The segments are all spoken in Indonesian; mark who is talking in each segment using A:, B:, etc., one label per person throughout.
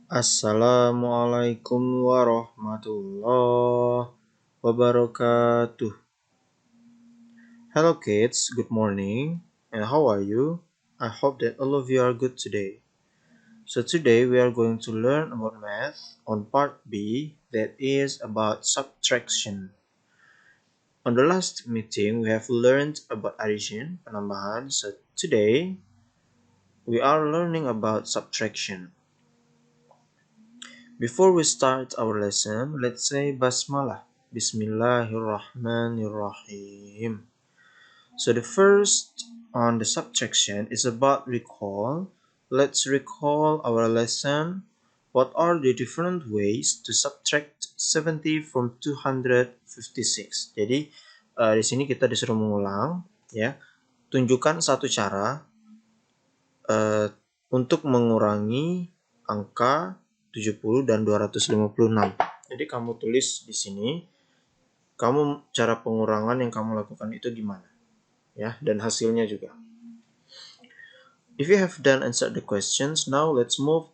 A: Assalamualaikum warahmatullahi wabarakatuh. Hello kids, good morning. And how are you? I hope that all of you are good today. So today we are going to learn about math on part B, that is about subtraction. On the last meeting we have learned about addition, penambahan. So today we are learning about subtraction. Before we start our lesson, let's say Basmalah. Bismillahirrahmanirrahim. So the first on the subtraction is about recall. Let's recall our lesson. What are the different ways to subtract 70 from 256? Jadi di sini kita disuruh mengulang, ya. Tunjukkan satu cara untuk mengurangi angka 70 dan 256. Jadi kamu tulis di sini, cara pengurangan yang kamu lakukan itu gimana, ya, dan hasilnya juga. If you have done answered the questions, now let's move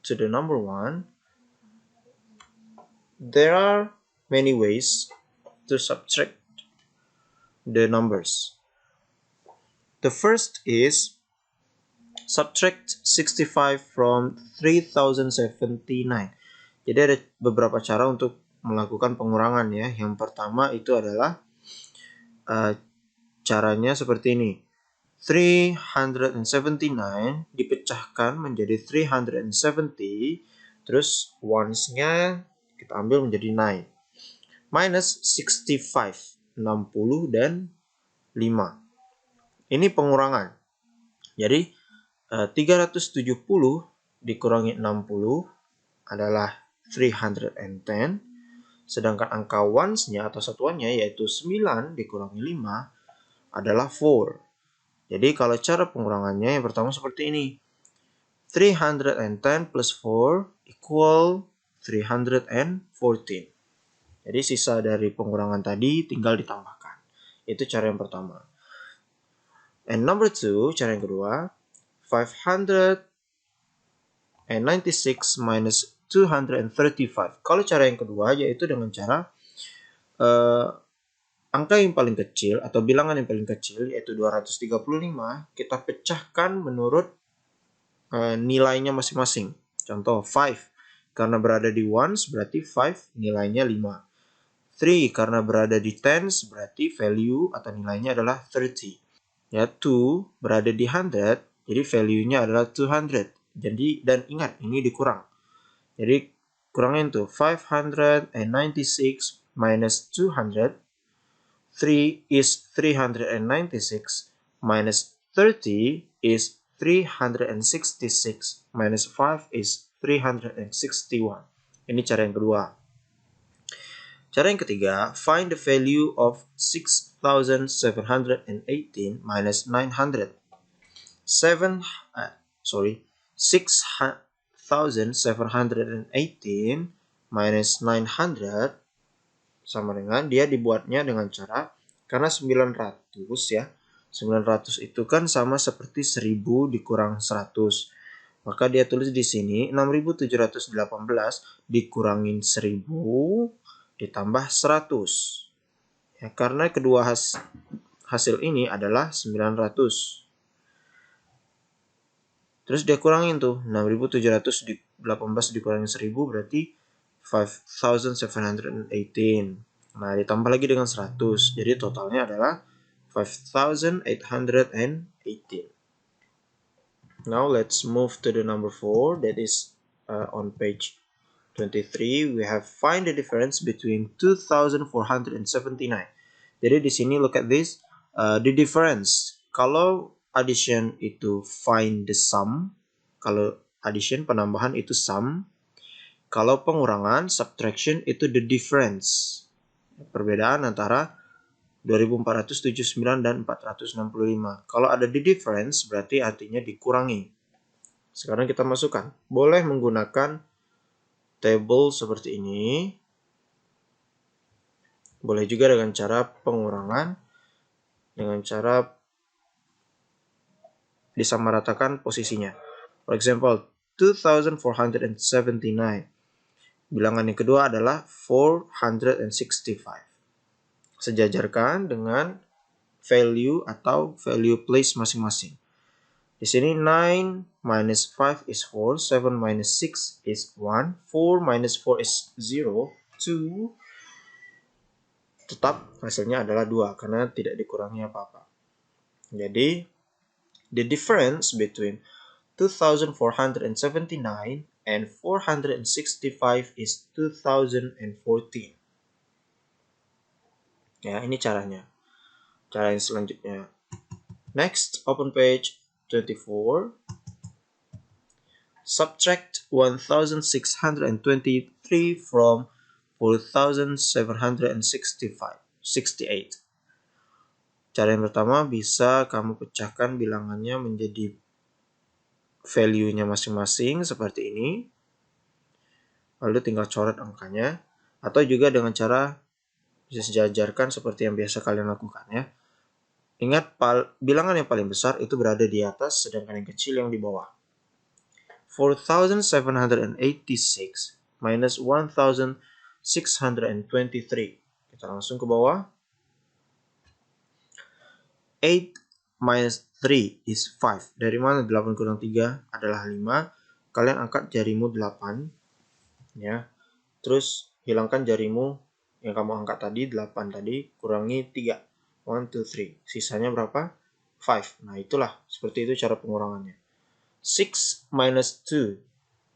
A: to the number 1. There are many ways to subtract the numbers. The first is subtract 65 from 3079. Jadi ada beberapa cara untuk melakukan pengurangan, ya. Yang pertama itu adalah caranya seperti ini. 379 dipecahkan menjadi 370, terus ones-nya kita ambil menjadi 9. Minus 65, 60 dan 5. Ini pengurangan. Jadi 370 dikurangi 60 adalah 310. Sedangkan angka ones-nya atau satuannya yaitu 9 dikurangi 5 adalah 4. Jadi kalau cara pengurangannya yang pertama seperti ini. 310 plus 4 equal 314. Jadi sisa dari pengurangan tadi tinggal ditambahkan. Itu cara yang pertama. And number 2, cara yang kedua. 596 minus 235. Kalau cara yang kedua yaitu dengan cara angka yang paling kecil atau bilangan yang paling kecil yaitu 235 kita pecahkan menurut nilainya masing-masing. Contoh 5 karena berada di ones berarti 5 nilainya 5. 3 karena berada di tens berarti value atau nilainya adalah 30. Ya, 2 berada di 100 jadi value-nya adalah 200. Jadi dan ingat ini dikurang. Jadi kurangin tuh 596 minus 200. 3 is 396 minus 30 is 366 minus 5 is 361. Ini cara yang kedua. Cara yang ketiga, find the value of 6,718 minus 900. 6,718 minus 900 sama dengan dia dibuatnya dengan cara karena 900 ya. 900 itu kan sama seperti 1000 dikurang 100. Maka dia tulis di sini 6718 dikurangin 1000 ditambah 100. Ya, karena kedua hasil ini adalah 900. Terus dia kurangin tuh 6718 dikurangin 1000 berarti 5,718. Nah, ditambah lagi dengan 100. Jadi totalnya adalah 5,818. Now let's move to the number 4. That is on page 23. We have find the difference between 2,479. Jadi di sini look at this. The difference. Kalau addition itu find the sum. Kalau addition penambahan itu sum. Kalau pengurangan, subtraction, itu the difference. Perbedaan antara 2479 dan 465. Kalau ada the difference, berarti artinya dikurangi. Sekarang kita masukkan. Boleh menggunakan table seperti ini. Boleh juga dengan cara pengurangan. Dengan cara disamaratakan posisinya. For example, 2479. Bilangan yang kedua adalah 465. Sejajarkan dengan value atau value place masing-masing. Di sini 9 minus 5 is 4, 7 minus 6 is 1, 4 minus 4 is 0, 2. Tetap hasilnya adalah 2 karena tidak dikurangi apa-apa. Jadi, the difference between 2479 and 465 is 2014. Ya, ini caranya. Cara yang selanjutnya. Next, open page 24. Subtract 1623 from 4768. Cara yang pertama, bisa kamu pecahkan bilangannya menjadi value-nya masing-masing seperti ini. Lalu tinggal coret angkanya. Atau juga dengan cara bisa sejajarkan seperti yang biasa kalian lakukan ya. Ingat, bilangan yang paling besar itu berada di atas, sedangkan yang kecil yang di bawah. 4786 minus 1623. Kita langsung ke bawah. 8 minus 3 is 5. Dari mana 8 kurang 3 adalah 5. Kalian angkat jarimu 8. Ya. Terus hilangkan jarimu yang kamu angkat tadi, 8 tadi, kurangi 3. 1, 2, 3. Sisanya berapa? 5. Nah, itulah. Seperti itu cara pengurangannya. 6 minus 2.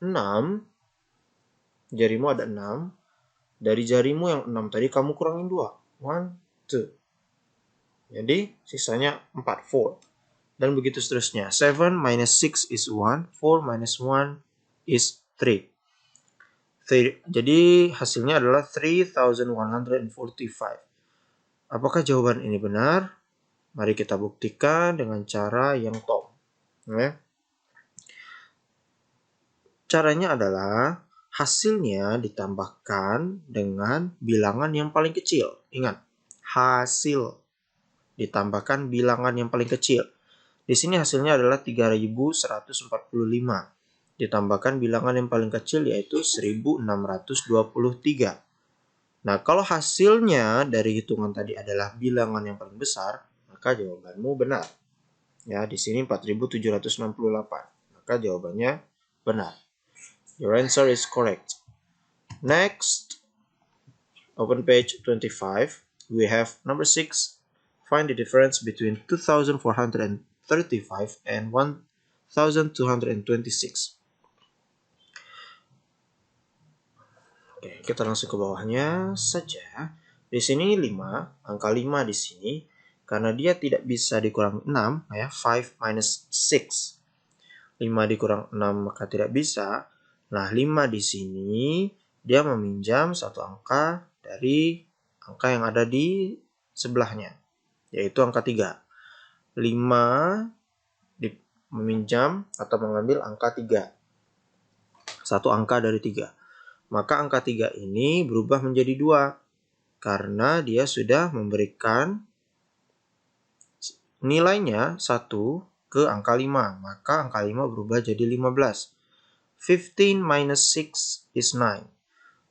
A: 6. Jarimu ada 6. Dari jarimu yang 6 tadi, kamu kurangin 2. 1, 2. Jadi, sisanya 4. 4. Dan begitu seterusnya. 7 minus 6 is 1. 4 minus 1 is 3. Jadi, hasilnya adalah 3145. Apakah jawaban ini benar? Mari kita buktikan dengan cara yang top. Ya. Caranya adalah hasilnya ditambahkan dengan bilangan yang paling kecil. Ingat, hasil ditambahkan bilangan yang paling kecil. Di sini hasilnya adalah 3145. Ditambahkan bilangan yang paling kecil yaitu 1623. Nah, kalau hasilnya dari hitungan tadi adalah bilangan yang paling besar, maka jawabanmu benar. Ya, di sini 4768. Maka jawabannya benar. Your answer is correct. Next, open page 25. We have number 6. Find the difference between 2435 and 1226. Oke, kita langsung ke bawahnya saja. Di sini 5, angka 5 di sini karena dia tidak bisa dikurang 6 ya, 5 minus 6. 5 dikurang 6 maka tidak bisa. Nah, 5 di sini dia meminjam satu angka dari angka yang ada di sebelahnya, yaitu angka 3. 5 meminjam atau mengambil angka 3. Satu angka dari 3. Maka angka 3 ini berubah menjadi 2. Karena dia sudah memberikan nilainya 1 ke angka 5. Maka angka 5 berubah jadi 15. 15 minus 6 is 9.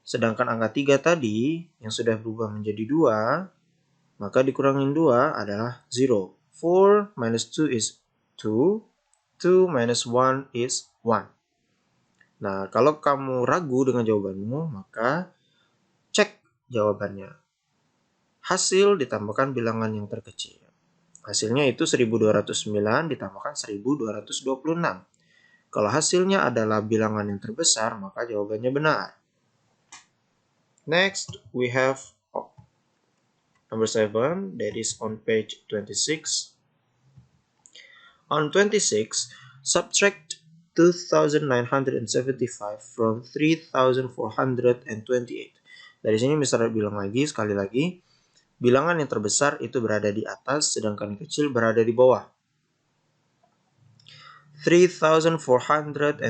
A: Sedangkan angka 3 tadi yang sudah berubah menjadi 2, maka dikurangin 2 adalah 0. 4 minus 2 is 2. 2 minus 1 is 1. Nah, kalau kamu ragu dengan jawabanmu, maka cek jawabannya. Hasil ditambahkan bilangan yang terkecil. Hasilnya itu 1209 ditambahkan 1226. Kalau hasilnya adalah bilangan yang terbesar, maka jawabannya benar. Next, we have number 7, that is on page 26. On 26, subtract 2975 from 3428. Dari sini Mr. bilang lagi, sekali lagi, bilangan yang terbesar itu berada di atas, sedangkan yang kecil berada di bawah. 3428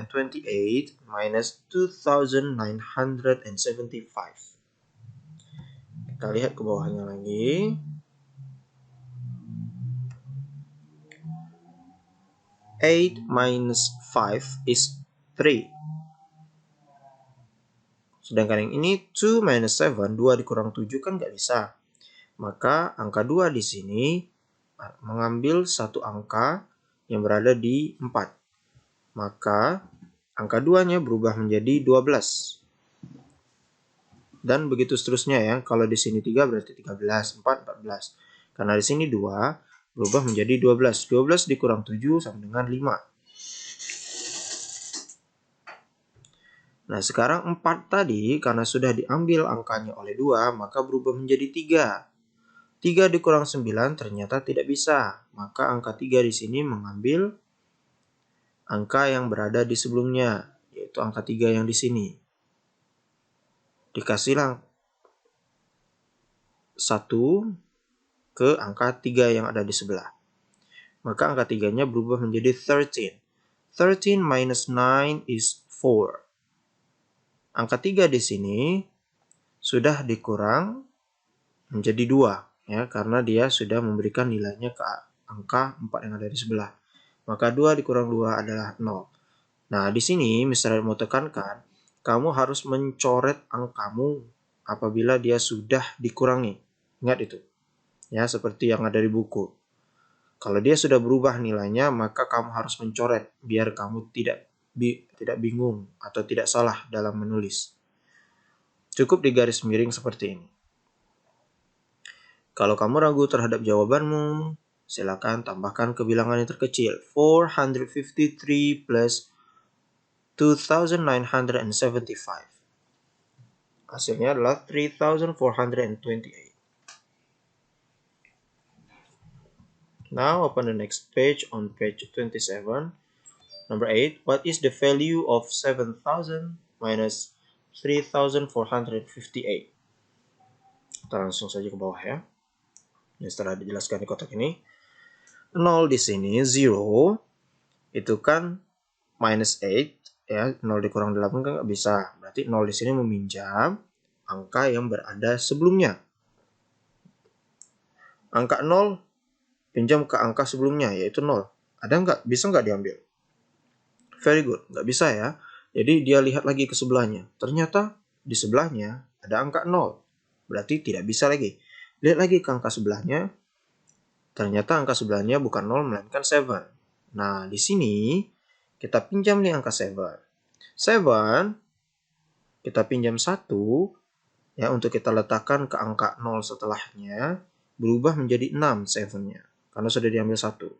A: minus 2975. Kita lihat ke bawahnya lagi. 8 minus 5 is 3. Sedangkan yang ini 2 minus 7, 2 dikurang 7 kan nggak bisa. Maka angka 2 di sini mengambil satu angka yang berada di 4. Maka angka 2-nya berubah menjadi 12. Dan begitu seterusnya ya. Kalau di sini 3 berarti 13, 4, 14. Karena di sini 2 berubah menjadi 12. 12 dikurang 7 sama dengan 5. Nah, sekarang 4 tadi karena sudah diambil angkanya oleh 2, maka berubah menjadi 3. 3 dikurang 9 ternyata tidak bisa. Maka angka 3 di sini mengambil angka yang berada di sebelumnya, yaitu angka 3 yang di sini. Dikasihlah 1 ke angka 3 yang ada di sebelah. Maka angka 3-nya berubah menjadi 13. 13 minus 9 is 4. Angka 3 di sini sudah dikurang menjadi 2, ya, karena dia sudah memberikan nilainya ke angka 4 yang ada di sebelah. Maka 2 dikurang 2 adalah 0. Nah, di sini Mr. mau tekankan, kamu harus mencoret angkamu apabila dia sudah dikurangi. Ingat itu. Ya, seperti yang ada di buku. Kalau dia sudah berubah nilainya, maka kamu harus mencoret biar kamu tidak bingung atau tidak salah dalam menulis. Cukup di garis miring seperti ini. Kalau kamu ragu terhadap jawabanmu, silakan tambahkan ke bilangan yang terkecil. 453 plus 2,975. Hasilnya adalah 3,428. Now open the next page on page 27. Number 8. What is the value of 7,000 minus 3,458? Kita langsung saja ke bawah ya. Setelah dijelaskan di kotak ini. 0 di sini, 0, itu kan minus 8. Ya, 0 dikurang 8 kan nggak bisa. Berarti 0 di sini meminjam angka yang berada sebelumnya. Angka 0 pinjam ke angka sebelumnya, yaitu 0. Ada nggak? Bisa nggak diambil? Very good. Nggak bisa ya. Jadi dia lihat lagi ke sebelahnya. Ternyata di sebelahnya ada angka 0. Berarti tidak bisa lagi. Lihat lagi ke angka sebelahnya. Ternyata angka sebelahnya bukan 0, melainkan 7. Nah, di sini kita pinjam nih angka 7. 7, kita pinjam 1, ya, untuk kita letakkan ke angka 0 setelahnya, berubah menjadi 6 7-nya. Karena sudah diambil 1.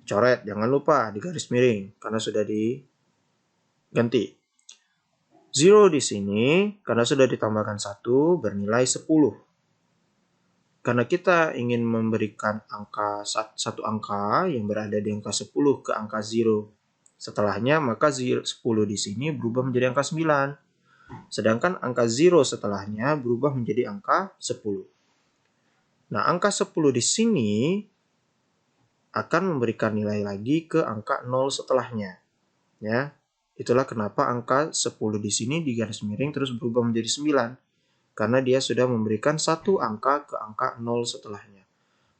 A: Coret, jangan lupa di garis miring, karena sudah diganti. 0 di sini, karena sudah ditambahkan 1, bernilai 10. Karena kita ingin memberikan satu angka yang berada di angka 10 ke angka 0 setelahnya, maka 10 di sini berubah menjadi angka 9. Sedangkan angka 0 setelahnya berubah menjadi angka 10. Nah, angka 10 di sini akan memberikan nilai lagi ke angka 0 setelahnya. Ya, itulah kenapa angka 10 di sini di garis miring terus berubah menjadi 9. Karena dia sudah memberikan satu angka ke angka 0 setelahnya.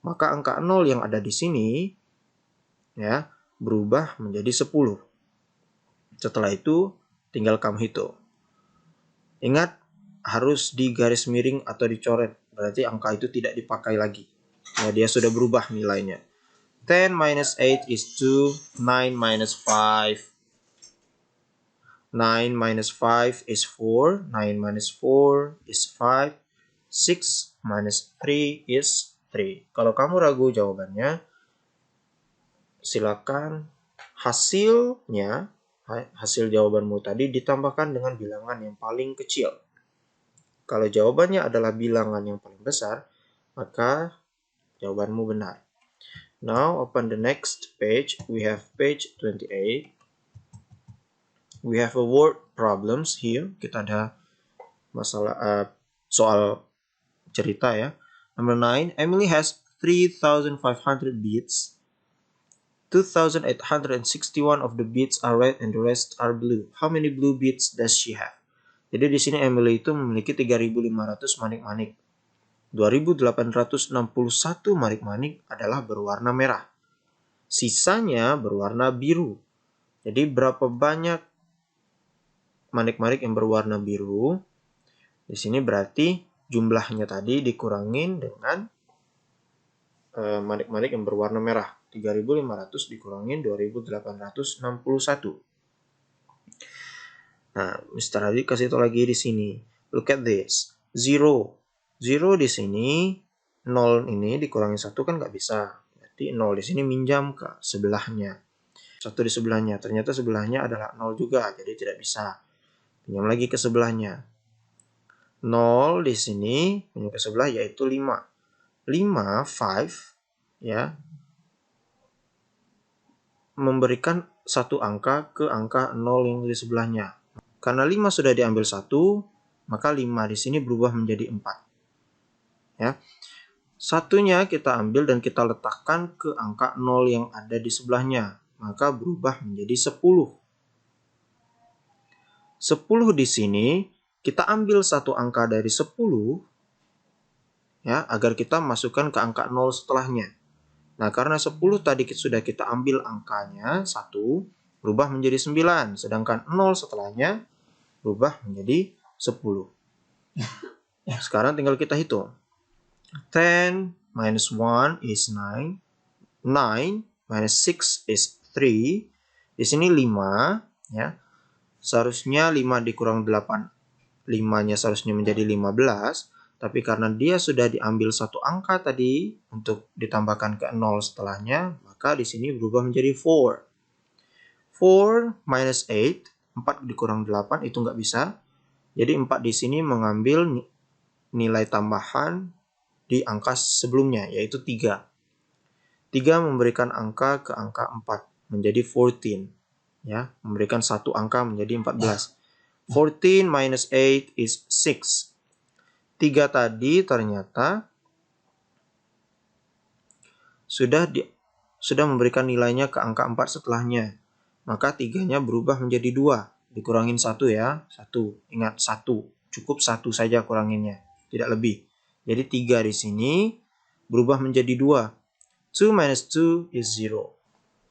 A: Maka angka 0 yang ada di sini, ya, berubah menjadi 10. Setelah itu tinggal kamu hitung. Ingat, harus di garis miring atau dicoret. Berarti angka itu tidak dipakai lagi. Ya, dia sudah berubah nilainya. 10 minus 8 is 2. 9 minus 5. 9 minus 5 is 4. 9 minus 4 is 5. 6 minus 3 is 3. Kalau kamu ragu jawabannya, silakan hasil jawabanmu tadi ditambahkan dengan bilangan yang paling kecil. Kalau jawabannya adalah bilangan yang paling besar, maka jawabanmu benar. Now open the next page. We have page 28. We have a word problems here. Kita ada masalah soal cerita ya. Number 9. Emily has 3,500 beads. 2,861 of the beads are red and the rest are blue. How many blue beads does she have? Jadi di sini Emily itu memiliki 3.500 manik-manik. 2.861 manik-manik adalah berwarna merah. Sisanya berwarna biru. Jadi berapa banyak manik-manik yang berwarna biru. Di sini berarti jumlahnya tadi dikurangin dengan manik-manik yang berwarna merah. 3.500 dikurangin 2.861. Nah, Mr. Hadi kasih tahu lagi di sini. Look at this. 0. 0 di sini, 0 ini dikurangin 1 kan nggak bisa. Berarti 0 di sini minjam ke sebelahnya. 1 di sebelahnya. Ternyata sebelahnya adalah 0 juga, jadi tidak bisa. Pinjam lagi ke sebelahnya. 0 di sini pinjam ke sebelah yaitu 5. 5, 5, ya, memberikan satu angka ke angka 0 yang di sebelahnya. Karena 5 sudah diambil 1, maka 5 di sini berubah menjadi 4. Ya. Satunya kita ambil dan kita letakkan ke angka 0 yang ada di sebelahnya, maka berubah menjadi 10. 10 di sini kita ambil satu angka dari 10 ya, agar kita masukkan ke angka 0 setelahnya. Nah, karena 10 tadi sudah kita ambil angkanya 1, berubah menjadi 9, sedangkan 0 setelahnya berubah menjadi 10. Sekarang tinggal kita hitung. 10 minus 1 is 9. 9 minus 6 is 3. Di sini 5, ya. Seharusnya 5 dikurang 8. 5-nya seharusnya menjadi 15. Tapi karena dia sudah diambil satu angka tadi untuk ditambahkan ke 0 setelahnya, maka di sini berubah menjadi 4. 4 minus 8, 4 dikurang 8 itu nggak bisa. Jadi 4 di sini mengambil nilai tambahan di angka sebelumnya, yaitu 3. 3 memberikan angka ke angka 4, menjadi 14. Ya, memberikan satu angka menjadi 14. 14 minus 8 is 6. 3 tadi ternyata sudah memberikan nilainya ke angka 4 setelahnya. Maka 3-nya berubah menjadi 2. Dikurangin 1 ya. 1. Ingat 1. Cukup 1 saja kuranginnya. Tidak lebih. Jadi 3 di sini berubah menjadi 2. 2 minus 2 is 0.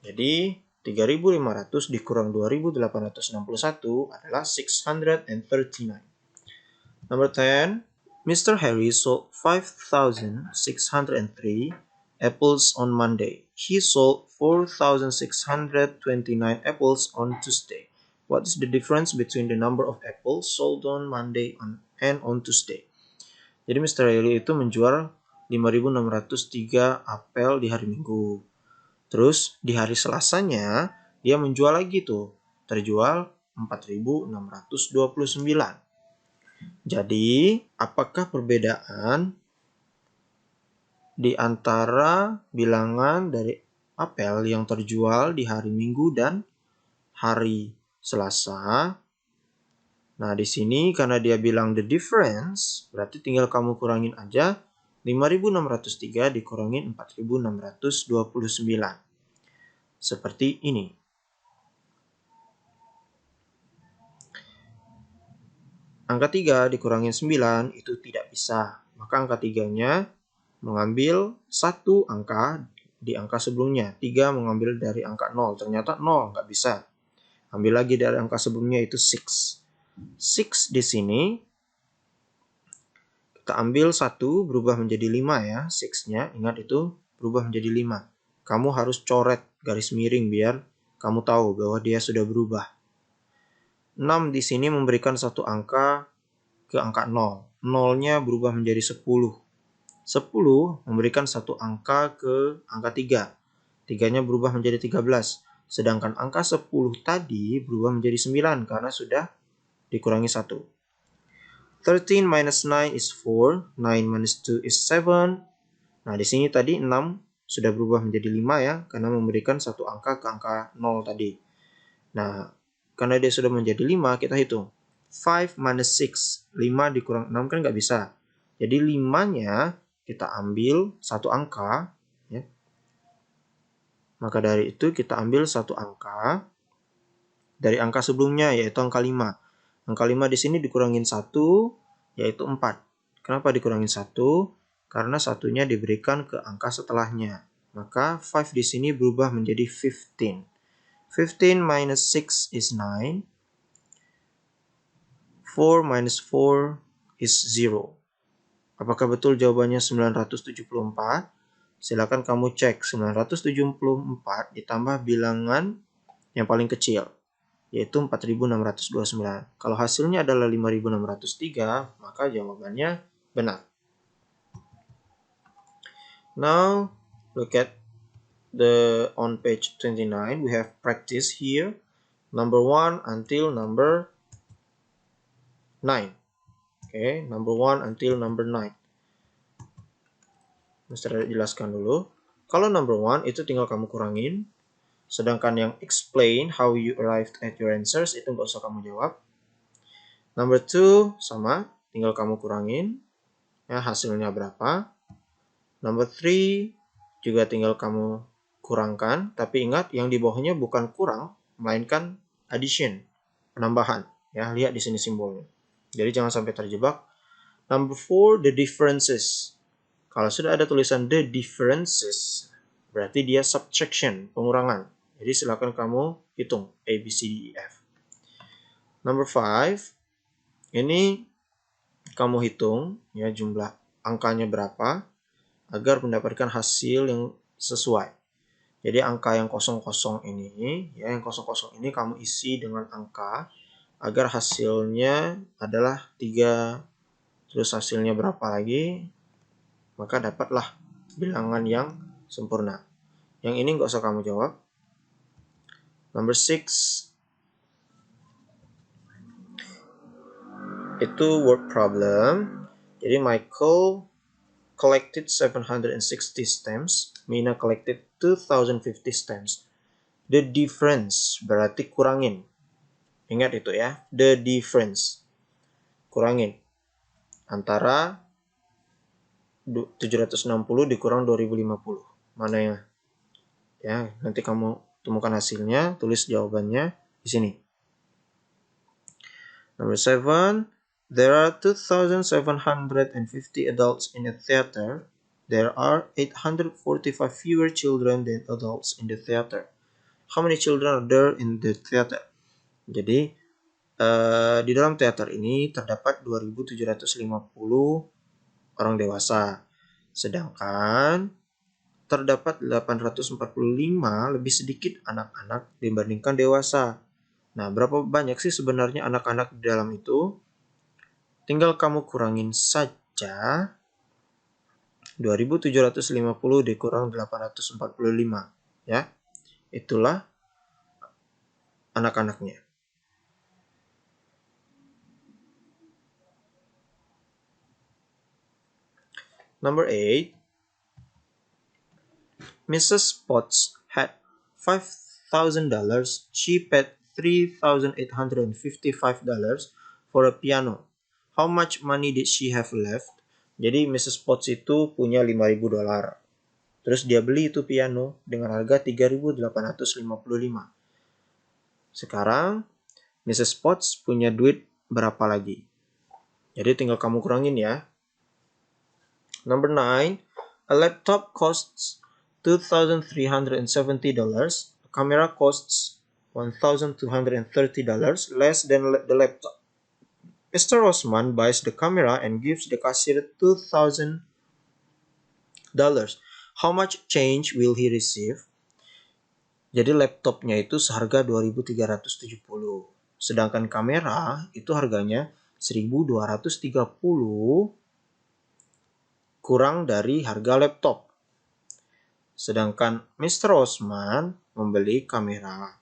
A: Jadi 3.500 dikurang 2.861 adalah 639. Number 10. Mr. Harry sold 5,603 apples on Monday. He sold 4,629 apples on Tuesday. What is the difference between the number of apples sold on Monday and on Tuesday? Jadi Mr. Harry itu menjual 5.603 apel di hari Minggu. Terus di hari Selasanya dia menjual lagi tuh. Terjual 4.629. Jadi, apakah perbedaan di antara bilangan dari apel yang terjual di hari Minggu dan hari Selasa? Nah, di sini karena dia bilang the difference, berarti tinggal kamu kurangin aja 5.603 dikurangin 4.629. Seperti ini. Angka 3 dikurangin 9 itu tidak bisa. Maka angka 3-nya mengambil satu angka di angka sebelumnya. 3 mengambil dari angka 0. Ternyata 0, nggak bisa. Ambil lagi dari angka sebelumnya itu 6. 6 di sini kita ambil 1 berubah menjadi 5 ya. 6-nya, ingat itu berubah menjadi 5. Kamu harus coret garis miring biar kamu tahu bahwa dia sudah berubah. 6 di sini memberikan satu angka ke angka 0. 0-nya berubah menjadi 10. 10 memberikan satu angka ke angka 3. 3-nya berubah menjadi 13. Sedangkan angka 10 tadi berubah menjadi 9 karena sudah dikurangi 1. 13 minus 9 is 4. 9 minus 2 is 7. Nah, di sini tadi 6 sudah berubah menjadi 5 ya, karena memberikan satu angka ke angka 0 tadi. Nah, karena dia sudah menjadi 5, kita hitung. 5 minus 6. 5 dikurang 6 kan nggak bisa. Jadi 5-nya kita ambil satu angka. Ya. Maka dari itu kita ambil satu angka dari angka sebelumnya, yaitu angka 5. Angka 5 di sini dikurangin 1, yaitu 4. Kenapa dikurangin 1? Karena satunya diberikan ke angka setelahnya. Maka 5 di sini berubah menjadi 15. 15 minus 6 is 9. 4 minus 4 is 0. Apakah betul jawabannya 974? Silakan kamu cek 974 ditambah bilangan yang paling kecil, yaitu 4629. Kalau hasilnya adalah 5603, maka jawabannya benar. Now, look at on page 29, we have practice here, number 1 until number 9. Okay, number 1 until number 9. Mr. jelaskan dulu. Kalau number 1 itu tinggal kamu kurangin. Sedangkan yang explain how you arrived at your answers itu nggak usah kamu jawab. Number 2 sama, tinggal kamu kurangin. Ya, hasilnya berapa. Number 3 juga tinggal kamu kurangkan. Tapi ingat, yang di bawahnya bukan kurang, melainkan addition, penambahan. Ya, lihat di sini simbolnya. Jadi jangan sampai terjebak. Number 4, the differences. Kalau sudah ada tulisan the differences, berarti dia subtraction, pengurangan. Jadi silakan kamu hitung A, B, C, D, E, F. Number 5, ini kamu hitung ya jumlah angkanya berapa agar mendapatkan hasil yang sesuai. Jadi angka yang kosong-kosong ini, ya yang kosong-kosong ini kamu isi dengan angka agar hasilnya adalah 3, terus hasilnya berapa lagi, maka dapatlah bilangan yang sempurna. Yang ini nggak usah kamu jawab. Number 6, itu word problem. Jadi Michael collected 760 stamps, Mina collected 2050 stamps. The difference berarti kurangin. Ingat itu ya, the difference. Kurangin. Antara 760 dikurang 2050. Mana yang? Ya, nanti kamu temukan hasilnya, tulis jawabannya di sini. Number 7, there are 2,750 adults in a theater. There are 845 fewer children than adults in the theater. How many children are there in the theater? Jadi, di dalam teater ini terdapat 2.750 orang dewasa. Sedangkan terdapat 845 lebih sedikit anak-anak dibandingkan dewasa. Nah, berapa banyak sih sebenarnya anak-anak di dalam itu? Tinggal kamu kurangin saja 2.750 dikurang 845. Ya, itulah anak-anaknya. Number 8, Mrs. Potts had $5,000. She paid $3,855 for a piano. How much money did she have left? Jadi Mrs. Potts itu punya $5.000. Terus dia beli itu piano dengan harga $3.855. Sekarang Mrs. Potts punya duit berapa lagi? Jadi tinggal kamu kurangin ya. Number 9, a laptop costs $2,370. A camera costs $1,230 less than the laptop. Mr. Osman buys the camera and gives the cashier $2,000. How much change will he receive? Jadi laptopnya itu seharga 2.370. Sedangkan kamera itu harganya 1.230 kurang dari harga laptop. Sedangkan Mr. Osman membeli kamera.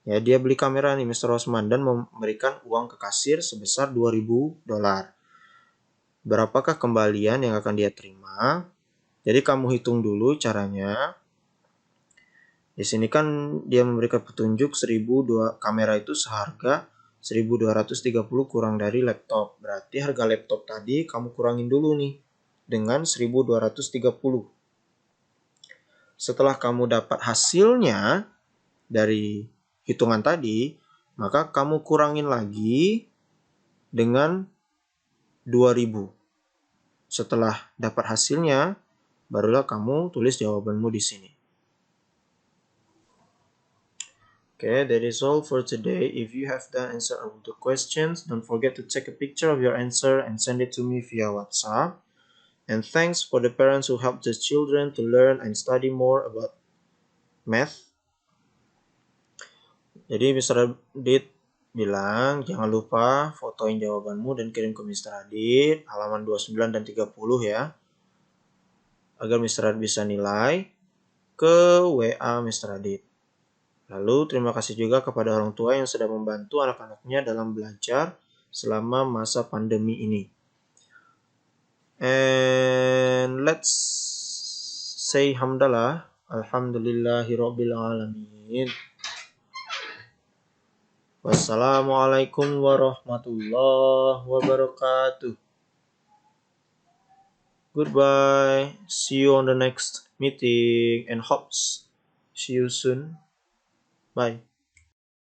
A: Ya, dia beli kamera nih Mr. Osman dan memberikan uang ke kasir sebesar $2.000. Berapakah kembalian yang akan dia terima? Jadi kamu hitung dulu caranya. Di sini kan dia memberikan petunjuk kamera itu seharga 1.230 kurang dari laptop. Berarti harga laptop tadi kamu kurangin dulu nih dengan 1.230. Setelah kamu dapat hasilnya dari hitungan tadi, maka kamu kurangin lagi dengan 2.000. Setelah dapat hasilnya, barulah kamu tulis jawabanmu di sini. Okay, that is all for today. If you have the answer of the questions, don't forget to take a picture of your answer and send it to me via WhatsApp. And thanks for the parents who helped the children to learn and study more about math. Jadi Mr. Adit bilang jangan lupa fotoin jawabanmu dan kirim ke Mr. Adit halaman 29 dan 30 ya. Agar Mr. Adit bisa nilai ke WA Mr. Adit. Lalu terima kasih juga kepada orang tua yang sudah membantu anak-anaknya dalam belajar selama masa pandemi ini. And let's say hamdalah. Alhamdulillahirabbil alamin. Wassalamualaikum warahmatullahi wabarakatuh. Goodbye. See you on the next meeting and hopes see you soon. Bye.